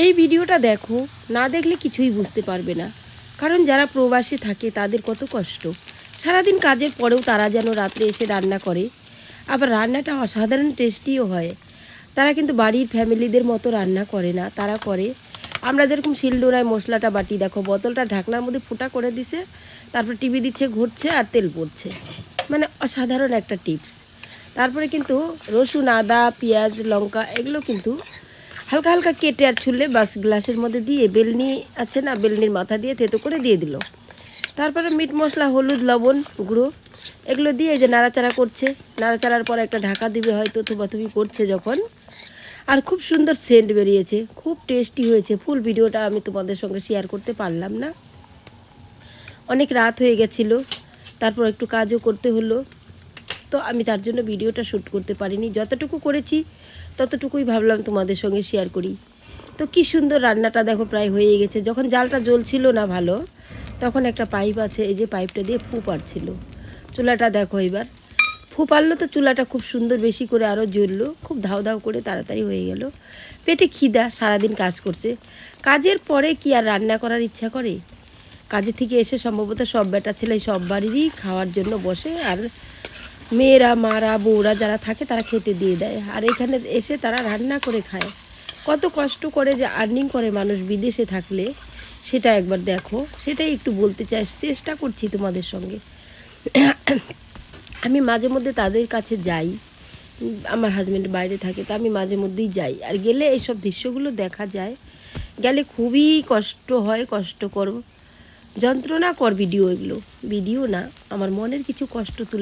এই ভিডিওটা দেখো, না দেখলে কিছুই বুঝতে পারবে না। কারণ যারা প্রবাসী থাকে তাদের কত কষ্ট। সারাদিন কাজের পরেও তারা যেন রাত্রে এসে রান্না করে, আবার রান্নাটা অসাধারণ টেস্টিও হয়। তারা কিন্তু বাড়ির ফ্যামিলিদের মতো রান্না করে না, তারা করে আমরা যেরকম শিলনোড়ায় মশলাটা বাটি, দেখো বোতলটা ঢাকনার মধ্যে ফুটা করে দিছে, তারপর টিভি দিচ্ছে, ঘুরছে আর তেল পড়ছে। মানে অসাধারণ একটা টিপস। তারপরে কিন্তু রসুন, আদা, পেঁয়াজ, লঙ্কা এগুলো কিন্তু হালকা হালকা কেটে আর ছুলে বাস গ্লাসের মধ্যে দিয়ে, বেলনি আছে না, বেলনির মাথা দিয়ে থেতো করে দিয়ে দিল। তারপরে মিট মশলা, হলুদ, লবণ গুঁড়ো এগুলো দিয়ে এই যে নাড়াচাড়া করছে। নাড়াচাড়ার পর একটা ঢাকা দিবে হয়তো, থুবাথুবি করছে যখন। আর খুব সুন্দর সেন্ট বেরিয়েছে, খুব টেস্টি হয়েছে। ফুল ভিডিওটা আমি তোমাদের সঙ্গে শেয়ার করতে পারলাম না, অনেক রাত হয়ে গেছিলো, তারপর একটু কাজও করতে হলো, তো আমি তার জন্য ভিডিওটা শ্যুট করতে পারিনি। যতটুকু করেছি ততটুকুই ভাবলাম তোমাদের সঙ্গে শেয়ার করি। তো কি সুন্দর রান্নাটা দেখো প্রায় হয়ে গেছে। যখন জালটা জ্বলছিল না ভালো, তখন একটা পাইপ আছে, এই যে পাইপটা দিয়ে ফু পাড়ছিল। চুলাটা দেখো এবার ফু পারলো তো চুলাটা খুব সুন্দর বেশি করে আরও জ্বললো, খুব ধাও ধাও করে তাড়াতাড়ি হয়ে গেল। পেটে খিদা, সারাদিন কাজ করছে, কাজের পরে কি আর রান্না করার ইচ্ছা করে? কাজের থেকে এসে সম্ভবত সব বেটা ছেলে সব বাড়িরই খাওয়ার জন্য বসে, আর মেয়েরা, মারা, বউরা যারা থাকে তারা খেতে দিয়ে দেয়, আর এখানে এসে তারা রান্না করে খায়। কত কষ্ট করে যে আর্নিং করে মানুষ বিদেশে থাকলে, সেটা একবার দেখো। সেটাই একটু বলতে চেষ্টা করছি তোমাদের সঙ্গে। আমি মাঝে মধ্যে তাদের কাছে যাই, আমার হাজব্যান্ড বাইরে থাকে, তা আমি মাঝে মধ্যেই যাই, আর গেলে এইসব দৃশ্যগুলো দেখা যায়। গেলে খুবই কষ্ট হয়, কষ্টকর, যন্ত্রণাকর ভিডিও এগুলো। ভিডিও না, আমার মনের কিছু কষ্ট তুলে